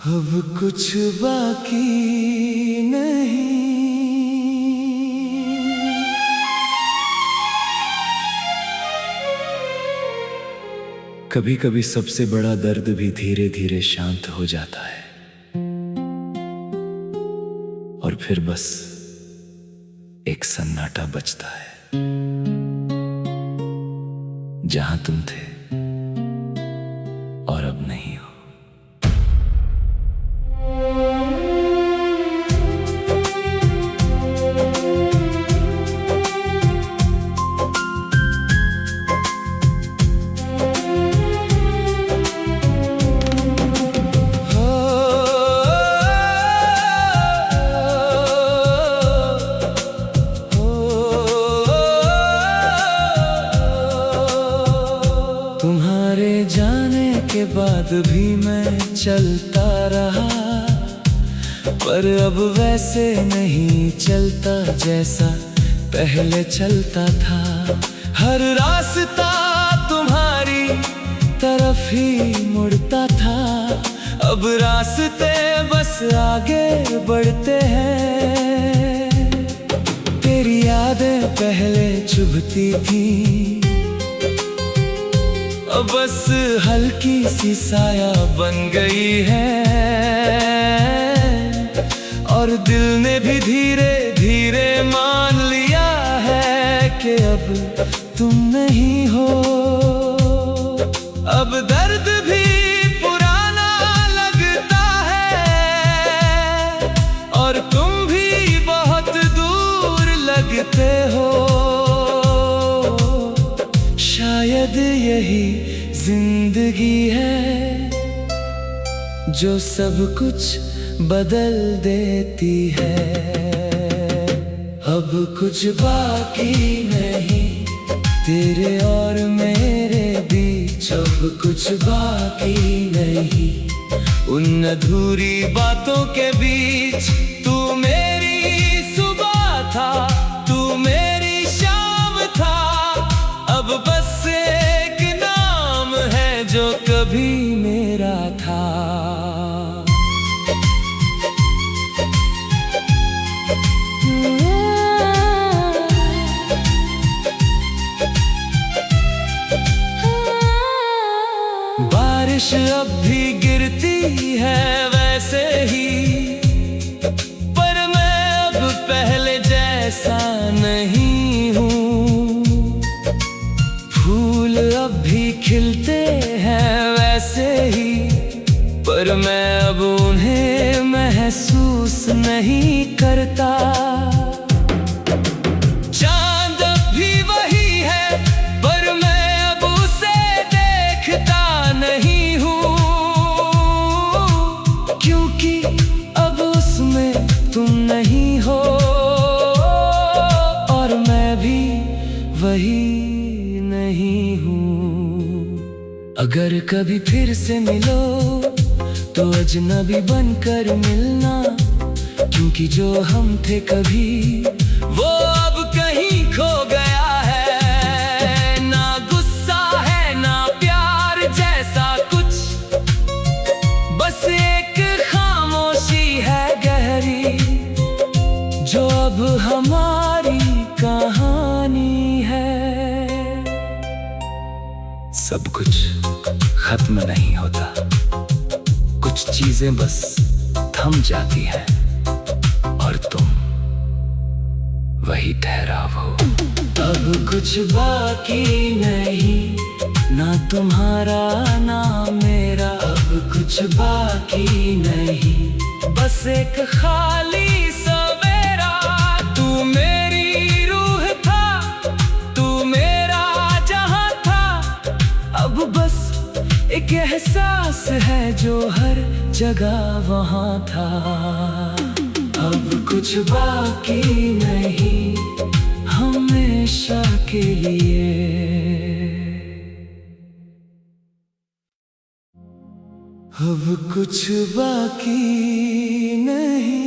अब कुछ बाकी नहीं। कभी कभी सबसे बड़ा दर्द भी धीरे धीरे शांत हो जाता है और फिर बस एक सन्नाटा बचता है। जहां तुम थे और अब नहीं हो। तुम्हारे जाने के बाद भी मैं चलता रहा, पर अब वैसे नहीं चलता जैसा पहले चलता था। हर रास्ता तुम्हारी तरफ ही मुड़ता था। अब रास्ते बस आगे बढ़ते हैं। तेरी यादें पहले चुभती थी, अब बस हल्की सी साया बन गई है। और दिल ने भी धीरे धीरे मान लिया है कि अब तुम नहीं हो। अब दर्द भी पुराना लगता है और तुम भी बहुत दूर लगते हो। शायद यही जिंदगी है जो सब कुछ बदल देती है। अब कुछ बाकी नहीं तेरे और मेरे बीच। अब कुछ बाकी नहीं उन अधूरी बातों के बीच। तू मेरी सुबह था, तू मेरी शाम था। अब बस एक नाम है जो कभी मेरा था। बारिश अब भी गिरती है वैसे ही, पर मैं अब पहले जैसा नहीं हूँ। फूल अब भी खिलते हैं वैसे ही, पर मैं अब उन्हें महसूस नहीं करता। चांद अब भी वही है, पर मैं अब उसे देखता नहीं हूँ। क्योंकि अब उसमें तुम नहीं हो और मैं भी वही नहीं हूँ। अगर कभी फिर से मिलो तो अजनबी बनकर मिलना, क्योंकि जो हम थे कभी वो अब कहीं खो गया है। ना गुस्सा है ना प्यार जैसा कुछ, बस एक खामोशी है गहरी जो अब हमारी कहानी है। सब कुछ खत्म नहीं होता, कुछ चीजें बस थम जाती हैं और तुम वही ठहराव हो। अब कुछ बाकी नहीं, ना तुम्हारा ना मेरा। अब कुछ बाकी नहीं, बस एक खाली सवेरा। तू मेरी रूह था, तू मेरा जहां था। अब बस एक एहसास है जो हर जगह वहां था। अब कुछ बाकी नहीं हमेशा के लिए। अब कुछ बाकी नहीं।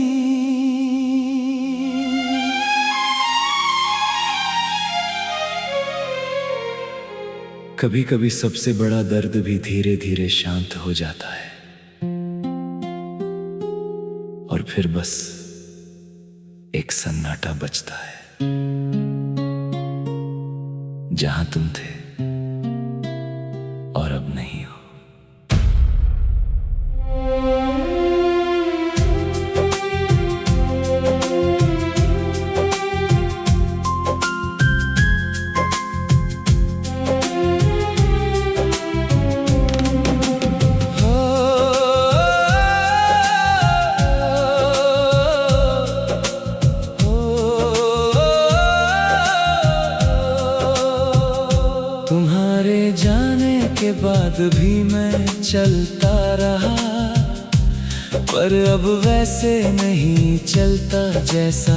कभी कभी सबसे बड़ा दर्द भी धीरे धीरे शांत हो जाता है फिर बस एक सन्नाटा बचता है जहां तुम थे और अब नहीं हो। तुम्हारे जाने के बाद भी मैं चलता रहा, पर अब वैसे नहीं चलता जैसा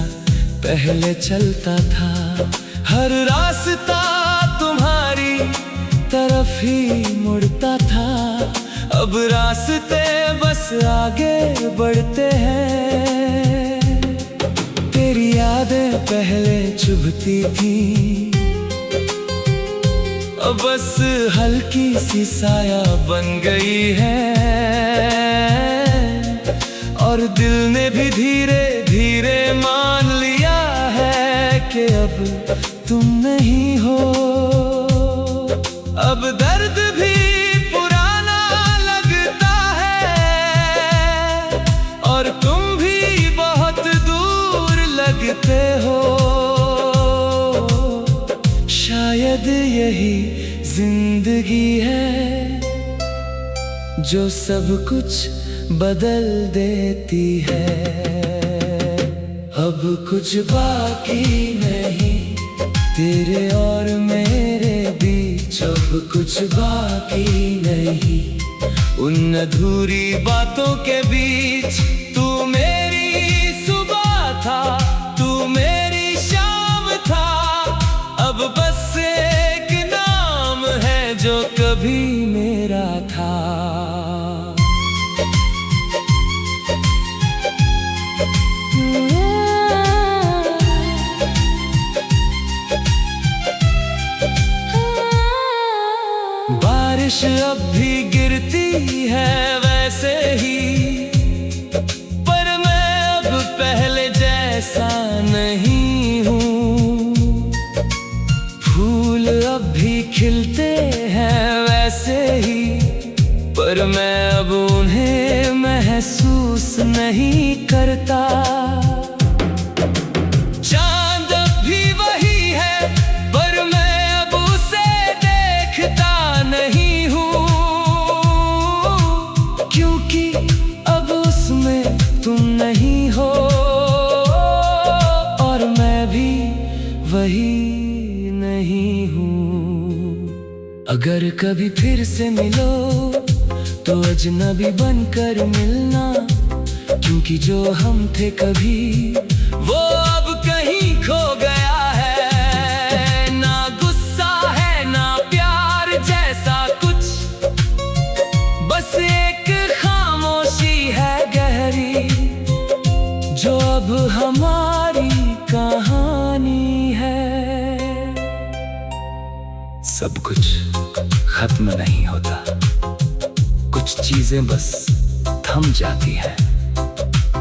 पहले चलता था। हर रास्ता तुम्हारी तरफ ही मुड़ता था, अब रास्ते बस आगे बढ़ते हैं। तेरी यादें पहले चुभती थी, अब बस हल्की सी साया बन गई है। और दिल ने भी धीरे धीरे मान लिया है कि अब तुम नहीं हो। अब दर्द भी पुराना लगता है और तुम भी बहुत दूर लगते हो। शायद यही जिंदगी है जो सब कुछ बदल देती है। अब कुछ बाकी नहीं तेरे और मेरे बीच, अब कुछ बाकी नहीं उन अधूरी बातों के बीच। तू मेरी सुबह था, तू मेरी शाम था, अब बस एक नाम है जो कभी मेरा था। बारिश अब भी गिरती है वैसे ही, पर मैं अब पहले जैसा नहीं हूँ। फूल अब भी खिलते हैं वैसे ही, पर मैं अब उन्हें महसूस नहीं करता। चांद अब भी वही है, पर मैं अब उसे देखता नहीं हूँ, क्योंकि अब उसमें तुम नहीं हो और मैं भी वही नहीं हूँ। अगर कभी फिर से मिलो तो अजनबी बनकर मिलना, क्योंकि जो हम थे कभी वो अब कहीं खो गया है। ना गुस्सा है ना प्यार जैसा कुछ, बस एक खामोशी है गहरी जो अब हमारी कहानी है। सब कुछ खत्म नहीं होता, कुछ चीजें बस थम जाती हैं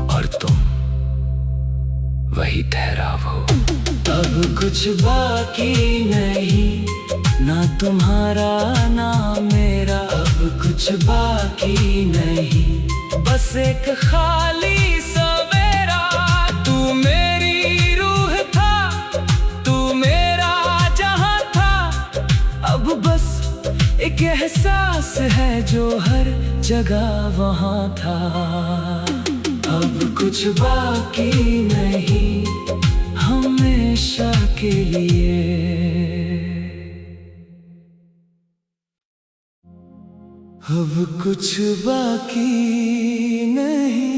और तुम वही ठहराव हो। अब कुछ बाकी नहीं, ना तुम्हारा ना मेरा, अब कुछ बाकी नहीं, बस एक खाली सवेरा। तू मेरी रूह था, तू मेरा जहां था, अब बस एक एहसास है जो हर जगह वहां था। अब कुछ बाकी नहीं हमेशा के लिए। अब कुछ बाकी नहीं।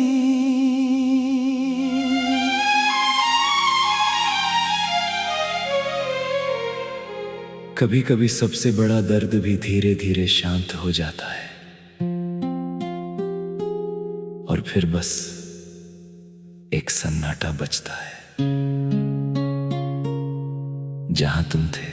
कभी कभी सबसे बड़ा दर्द भी धीरे धीरे शांत हो जाता है और फिर बस एक सन्नाटा बचता है जहां तुम थे